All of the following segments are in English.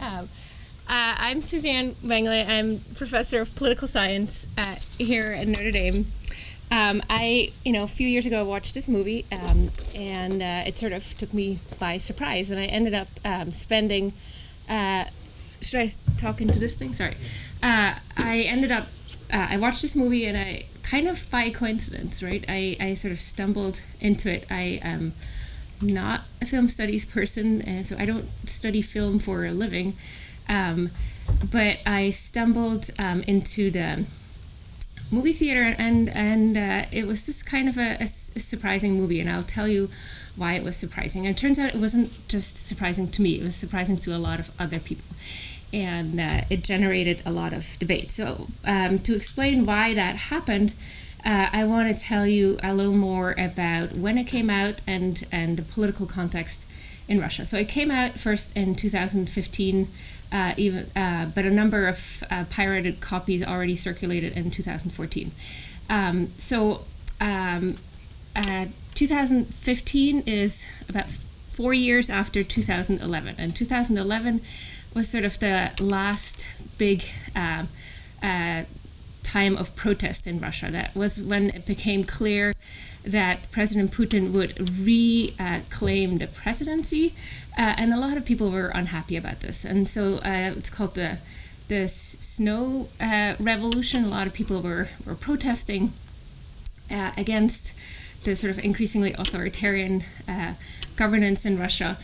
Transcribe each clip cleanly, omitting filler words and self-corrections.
I'm Susanne Wengle. I'm professor of political science here at Notre Dame. A few years ago, watched this movie, and it sort of took me by surprise, and I ended up spending. Should I talk into this thing? Sorry. I watched this movie, and I kind of by coincidence, right? I sort of stumbled into it. I am not a film studies person, and so I don't study film for a living. But I stumbled into the movie theater, and it was just kind of a surprising movie, and I'll tell you why it was surprising. And it turns out it wasn't just surprising to me, it was surprising to a lot of other people. And it generated a lot of debate. So to explain why that happened, I want to tell you a little more about when it came out and the political context in Russia. So it came out first in 2015, but a number of pirated copies already circulated in 2014. 2015 is about 4 years after 2011, and 2011 was sort of the last big time of protest in Russia. That was when it became clear that President Putin would reclaim the presidency, and a lot of people were unhappy about this. And so it's called the Snow Revolution. A lot of people were protesting against the sort of increasingly authoritarian governance in Russia.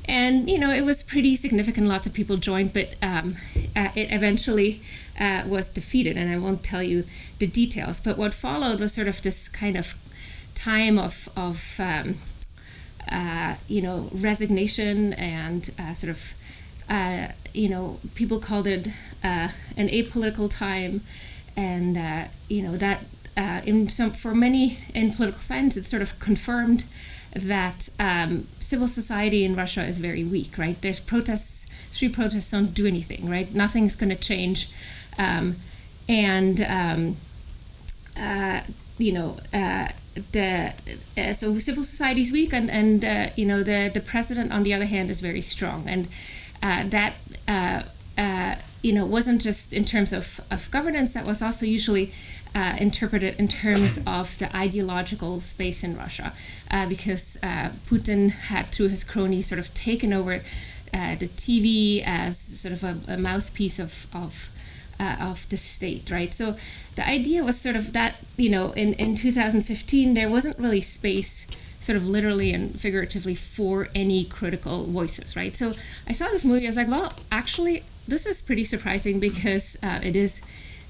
And, it was pretty significant. Lots of people joined, but it eventually was defeated. And I won't tell you the details. But what followed was sort of this kind of time of resignation and sort of, people called it an apolitical time. And, for many in political science, it sort of confirmed that civil society in Russia is very weak, right? There's protests, street protests don't do anything, right? Nothing's going to change. So civil society is weak, and the president, on the other hand, is very strong. And that wasn't just in terms of governance, that was also usually interpreted in terms of the ideological space in Russia, because Putin had, through his cronies, sort of taken over the TV as sort of a mouthpiece of the state, right? So the idea was sort of that, in 2015, there wasn't really space, sort of literally and figuratively, for any critical voices, right? So I saw this movie, I was like, well, actually, this is pretty surprising because it is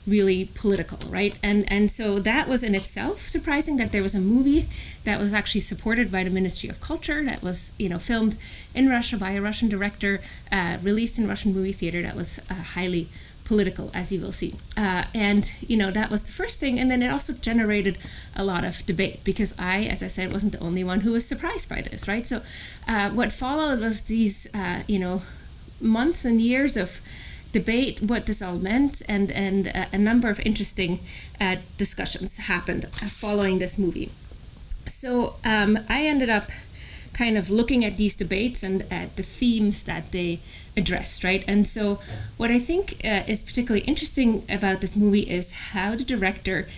really political, right? And so that was in itself surprising, that there was a movie that was actually supported by the Ministry of Culture, that was, filmed in Russia by a Russian director, released in Russian movie theater, that was highly political, as you will see. And that was the first thing. And then it also generated a lot of debate, because I, as I said, wasn't the only one who was surprised by this, right? So what followed was these, months and years of debate, what this all meant, and a number of interesting discussions happened following this movie. So I ended up kind of looking at these debates and at the themes that they addressed, right? And so what I think is particularly interesting about this movie is how the director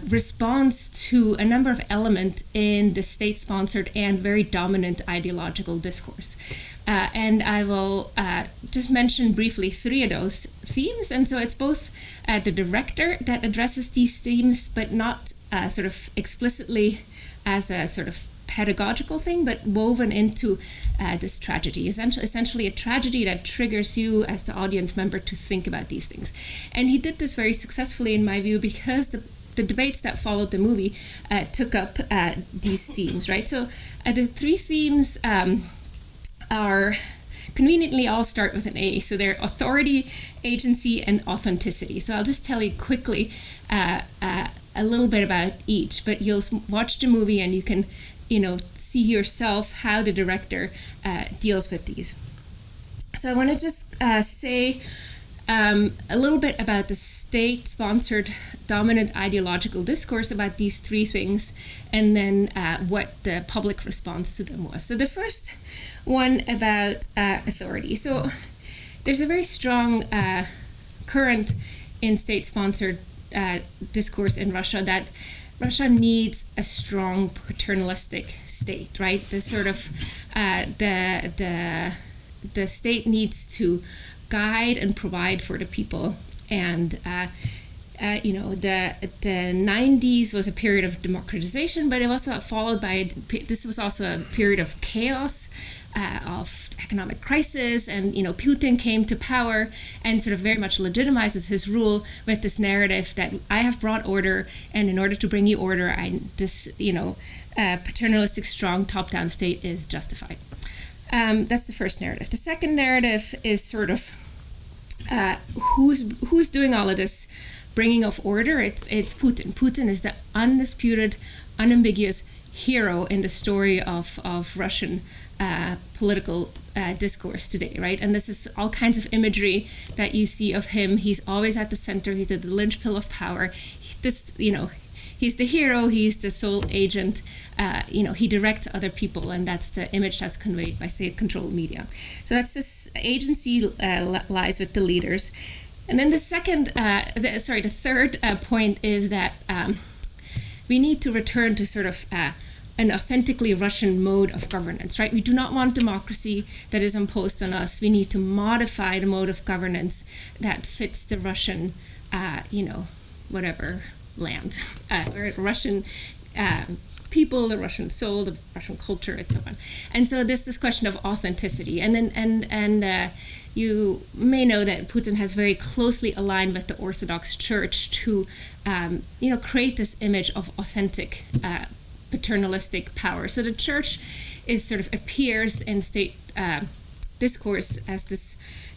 responds to a number of elements in the state-sponsored and very dominant ideological discourse. And I will just mention briefly 3 of those themes. And so it's both the director that addresses these themes, but not sort of explicitly as a sort of pedagogical thing, but woven into this tragedy. Essentially a tragedy that triggers you as the audience member to think about these things. And he did this very successfully, in my view, because the debates that followed the movie took up these themes, right? So the 3 themes are conveniently all start with an A. So they're authority, agency, and authenticity. So I'll just tell you quickly a little bit about each, but you'll watch the movie and you can, see yourself how the director deals with these. So I want to just say a little bit about the state-sponsored dominant ideological discourse about these 3 things, and then what the public response to them was. So the first one about authority. So there's a very strong current in state-sponsored discourse in Russia that Russia needs a strong paternalistic state, right? The sort of the state needs to guide and provide for the people, and the 90s was a period of democratization, but it was followed by, this was also a period of chaos, of economic crisis, and Putin came to power and sort of very much legitimizes his rule with this narrative that I have brought order, and in order to bring you order, this paternalistic, strong top-down state is justified. That's the first narrative. The second narrative is sort of who's doing all of this bringing of order. It's Putin. Putin is the undisputed, unambiguous hero in the story of Russian political discourse today, right? And this is all kinds of imagery that you see of him. He's always at the center. He's at the linchpin of power. He's the hero. He's the sole agent. He directs other people, and that's the image that's conveyed by state-controlled media. So that's this agency lies with the leaders. And then the third point is that we need to return to sort of an authentically Russian mode of governance, right? We do not want democracy that is imposed on us. We need to modify the mode of governance that fits the Russian, land, or Russian people, the Russian soul, the Russian culture, and so on. And so there's this question of authenticity. And you may know that Putin has very closely aligned with the Orthodox Church to, create this image of authentic paternalistic power. So the Church appears in state discourse as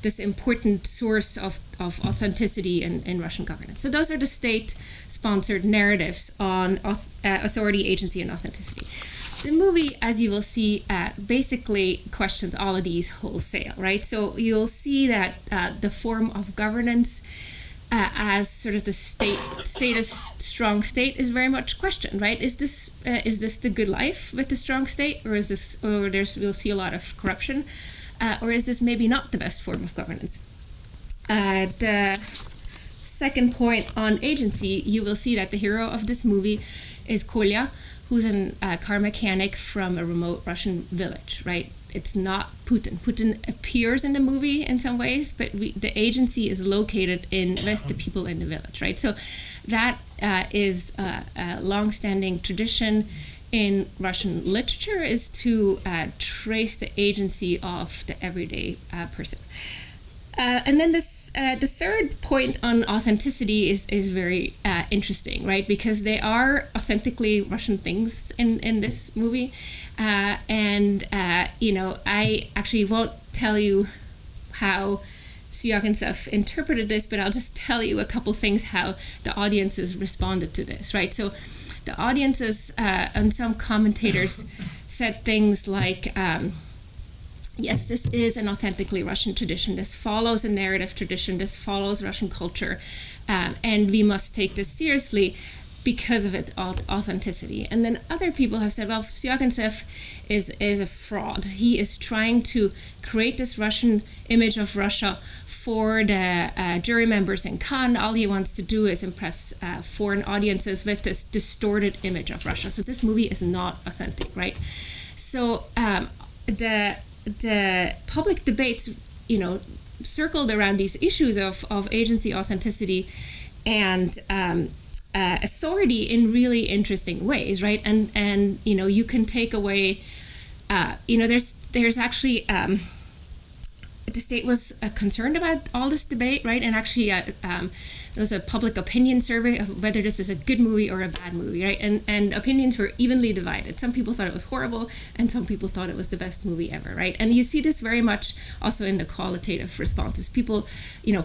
this important source of authenticity in Russian governance. So those are the state-sponsored narratives on authority, agency, and authenticity. The movie, as you will see, basically questions all of these wholesale, right? So you'll see that the form of governance as sort of the strong state is very much questioned, right? Is this the good life with the strong state, or we'll see a lot of corruption? Or is this maybe not the best form of governance? The second point on agency, you will see that the hero of this movie is Kolya, who's a car mechanic from a remote Russian village, right? It's not Putin. Putin appears in the movie in some ways, but the agency is located with the people in the village, right? So that is a long-standing tradition in Russian literature, is to trace the agency of the everyday person. And then the third point on authenticity is very interesting, right? Because they are authentically Russian things in this movie. I actually won't tell you how Susanne interpreted this, but I'll just tell you a couple things how the audiences responded to this, right? So the audiences and some commentators said things like, yes, this is an authentically Russian tradition. This follows a narrative tradition. This follows Russian culture. And we must take this seriously because of its authenticity. And then other people have said, well, Susanne is a fraud. He is trying to create this Russian image of Russia for the jury members in Cannes. All he wants to do is impress foreign audiences with this distorted image of Russia. So this movie is not authentic, right? So the public debates, circled around these issues of agency, authenticity, and authority in really interesting ways, right? And you can take away, there's actually. The state was concerned about all this debate, right? And actually, there was a public opinion survey of whether this is a good movie or a bad movie, right? And opinions were evenly divided. Some people thought it was horrible, and some people thought it was the best movie ever, right? And you see this very much also in the qualitative responses. People,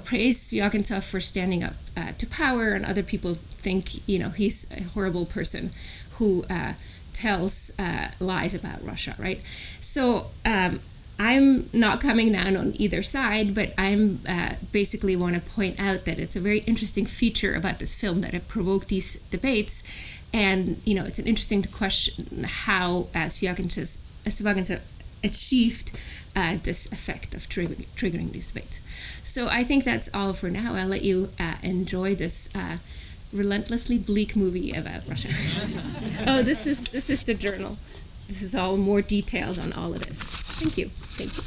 praise Susanne for standing up to power, and other people think, he's a horrible person who tells lies about Russia, right? So I'm not coming down on either side, but I'm basically want to point out that it's a very interesting feature about this film that it provoked these debates, and it's an interesting question how Susanne achieved this effect of triggering these debates. So I think that's all for now. I'll let you enjoy this relentlessly bleak movie about Russia. Oh, this is the journal. This is all more detailed on all of this. Thank you. Thank you.